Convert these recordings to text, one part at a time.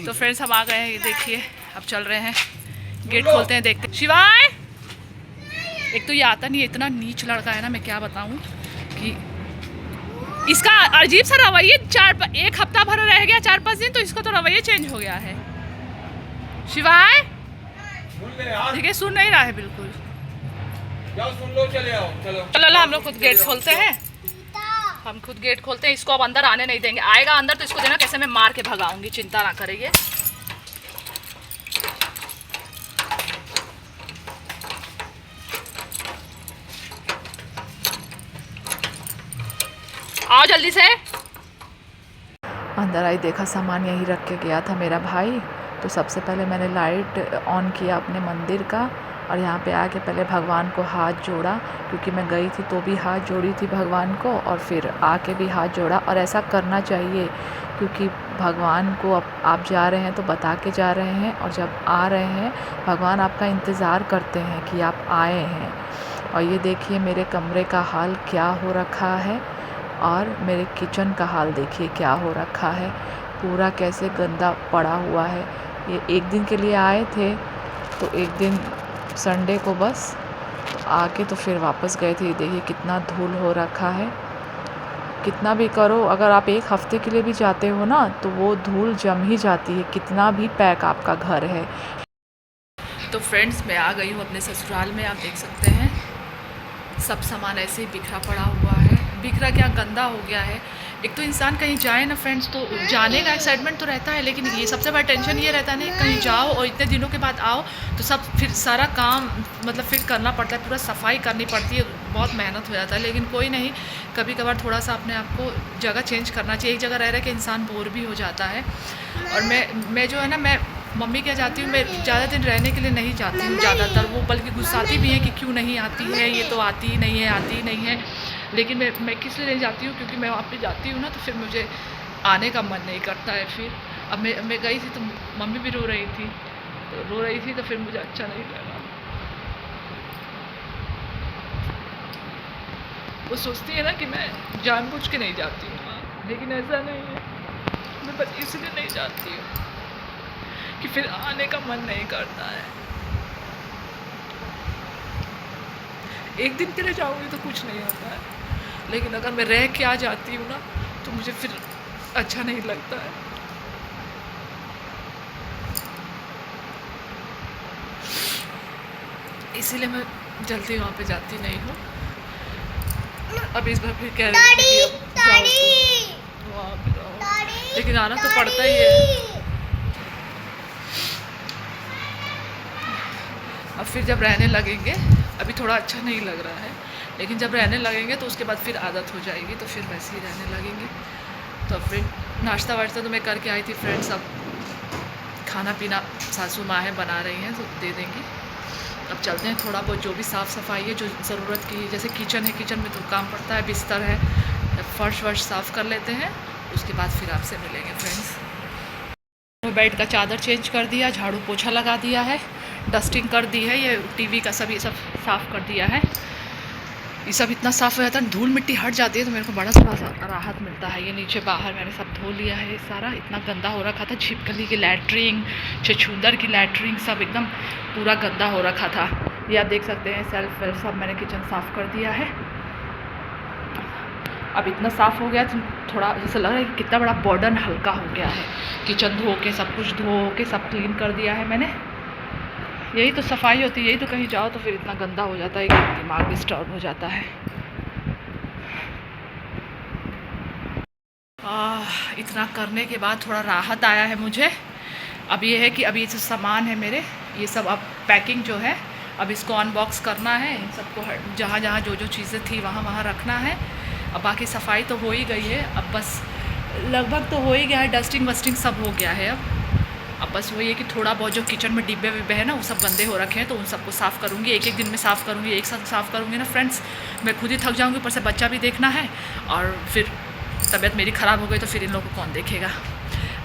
तो फ्रेंड्स हम आ गए हैं, ये देखिए अब चल रहे हैं, गेट खोलते हैं, देखते हैं। शिवाय, एक तो ये आता नहीं है, इतना नीच लड़का है ना, मैं क्या बताऊं कि इसका अजीब सा रवैया, एक हफ्ता भर रह गया, 4-5 दिन, तो इसका तो रवैया चेंज हो गया है। शिवाय देखिए सुन नहीं रहा है बिल्कुल। जाओ सुन लो, चले आओ, चलो चलो हम लोग खुद गेट खोलते हैं, हम खुद गेट खोलते हैं। इसको अब अंदर आने नहीं देंगे, आएगा अंदर तो इसको देना कैसे मैं मार के भगाऊंगी, चिंता ना करिए। आओ जल्दी से। अंदर आई, देखा सामान यहीं रख के गया था मेरा भाई, तो सबसे पहले मैंने लाइट ऑन किया अपने मंदिर का, और यहाँ पे आके पहले भगवान को हाथ जोड़ा, क्योंकि मैं गई थी तो भी हाथ जोड़ी थी भगवान को, और फिर आके भी हाथ जोड़ा। और ऐसा करना चाहिए, क्योंकि भगवान को आप जा रहे हैं तो बता के जा रहे हैं, और जब आ रहे हैं भगवान आपका इंतज़ार करते हैं कि आप आए हैं। और ये देखिए मेरे कमरे का हाल क्या हो रखा है, और मेरे किचन का हाल देखिए क्या हो रखा है, पूरा कैसे गंदा पड़ा हुआ है। ये एक दिन के लिए आए थे, तो एक दिन संडे को बस आके तो फिर वापस गए थे। देखिए कितना धूल हो रखा है, कितना भी करो, अगर आप एक हफ्ते के लिए भी जाते हो ना तो वो धूल जम ही जाती है, कितना भी पैक आपका घर है। तो फ्रेंड्स मैं आ गई हूँ अपने ससुराल में, आप देख सकते हैं सब सामान ऐसे ही बिखरा पड़ा हुआ है, बिखरा क्या गंदा हो गया है। एक तो इंसान कहीं जाए ना फ्रेंड्स, तो जाने का एक्साइटमेंट तो रहता है, लेकिन ये सबसे बड़ा टेंशन ये रहता है ना, कहीं जाओ और इतने दिनों के बाद आओ तो सब फिर सारा काम मतलब फिर करना पड़ता है, पूरा सफाई करनी पड़ती है, बहुत मेहनत हो जाता है। लेकिन कोई नहीं, कभी कभार थोड़ा सा अपने आप को जगह चेंज करना चाहिए, एक जगह रह के इंसान बोर भी हो जाता है। और मैं जो है ना, मैं मम्मी क्या जाती हूँ, मैं ज़्यादा दिन रहने के लिए नहीं जाती हूँ ज़्यादातर, वो बल्कि गुस्साती भी हैं कि क्यों नहीं आती है, ये तो आती ही नहीं है, आती ही नहीं है। लेकिन मैं किस लिए नहीं जाती हूँ, क्योंकि मैं वहाँ पे जाती हूँ ना तो फिर मुझे आने का मन नहीं करता है। फिर अब मैं गई थी तो मम्मी भी रो रही थी, तो फिर मुझे अच्छा नहीं लगा। वो सोचती है ना कि मैं जानबूझ के नहीं जाती हूँ, लेकिन ऐसा नहीं है, मैं बस इसलिए नहीं जाती हूँ कि फिर आने का मन नहीं करता है। एक दिन के लिए जाऊँगी तो कुछ नहीं होता है, लेकिन अगर मैं रह के आ जाती हूँ ना तो मुझे फिर अच्छा नहीं लगता है। इसीलिए मैं जल्दी वहाँ पे जाती नहीं हूँ। अब इस बार फिर कह रही थी वहाँ पे जाओ, लेकिन आना तो पड़ता ही है। अब फिर जब रहने लगेंगे, अभी थोड़ा अच्छा नहीं लग रहा है, लेकिन जब रहने लगेंगे तो उसके बाद फिर आदत हो जाएगी, तो फिर वैसे ही रहने लगेंगे। तो फिर नाश्ता वाश्ता तो मैं करके आई थी फ्रेंड्स, अब खाना पीना सासू माँ है बना रही हैं तो दे देंगी। अब चलते हैं, थोड़ा बहुत जो भी साफ़ सफाई है जो ज़रूरत की, जैसे किचन है, किचन में तो काम पड़ता है, बिस्तर है, फर्श वर्श साफ़ कर लेते हैं, उसके बाद फिर आपसे मिलेंगे फ्रेंड्स। बेड का चादर चेंज कर दिया, झाड़ू पोछा लगा दिया है, डस्टिंग कर दी है, ये टीवी का सब ये सब साफ़ कर दिया है। ये सब इतना साफ़ हो जाता है, धूल मिट्टी हट जाती है तो मेरे को बड़ा थोड़ा सा राहत मिलता है। ये नीचे बाहर मैंने सब धो लिया है, सारा इतना गंदा हो रखा था, छिपकली की लैट्रिन, छछूंदर की लैट्रिन, सब एकदम पूरा गंदा हो रखा था। ये आप देख सकते हैं, सेल्फ वेल्फ सब मैंने किचन साफ़ कर दिया है। अब इतना साफ़ हो गया तो थोड़ा जैसा लग रहा है कि कितना बड़ा बर्डन हल्का हो गया है। किचन धो के सब कुछ धो के सब क्लीन कर दिया है मैंने। यही तो सफाई होती है, यही तो कहीं जाओ तो फिर इतना गंदा हो जाता है कि दिमाग डिस्टर्ब हो जाता है। इतना करने के बाद थोड़ा राहत आया है मुझे। अब ये है कि अभी ये जो सामान है मेरे, ये सब अब पैकिंग जो है, अब इसको अनबॉक्स करना है, इन सबको जहाँ जहाँ जो जो चीज़ें थी वहाँ वहाँ रखना है। अब बाकी सफाई तो हो ही गई है, अब बस लगभग तो हो ही गया है, डस्टिंग वस्टिंग सब हो गया है। अब बस वही है कि थोड़ा बहुत जो किचन में डिब्बे विब्बे हैं ना, वो सब गंदे हो रखे हैं, तो उन सबको साफ़ करूँगी, एक एक दिन में साफ़ करूँगी, एक साथ साफ़ करूँगी ना फ्रेंड्स, मैं खुद ही थक जाऊँगी, ऊपर से बच्चा भी देखना है, और फिर तबीयत मेरी ख़राब हो गई तो फिर इन लोगों को कौन देखेगा।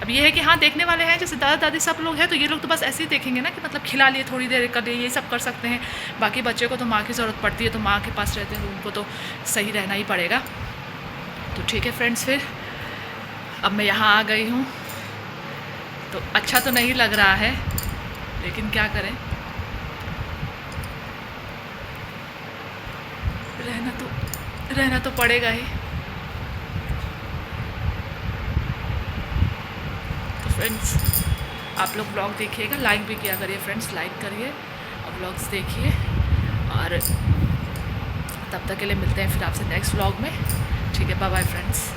अब ये है कि हाँ, देखने वाले हैं, जैसे दादा दादी सब लोग हैं, तो ये लोग तो बस ऐसे ही देखेंगे ना कि मतलब खिला लिए, थोड़ी देर कर लिए, ये सब कर सकते हैं। बाकी बच्चे को तो माँ की ज़रूरत पड़ती है, तो माँ के पास रहते हैं तो उनको तो सही रहना ही पड़ेगा। तो ठीक है फ्रेंड्स, फिर अब मैं यहाँ आ गई हूँ तो अच्छा तो नहीं लग रहा है, लेकिन क्या करें, रहना तो पड़ेगा ही। तो फ्रेंड्स, आप लोग ब्लॉग देखिएगा, लाइक भी किया करिए फ्रेंड्स, लाइक करिए और ब्लॉग्स देखिए। और तब तक के लिए मिलते हैं फिर आपसे नेक्स्ट व्लॉग में। ठीक है, बाय बाय फ्रेंड्स।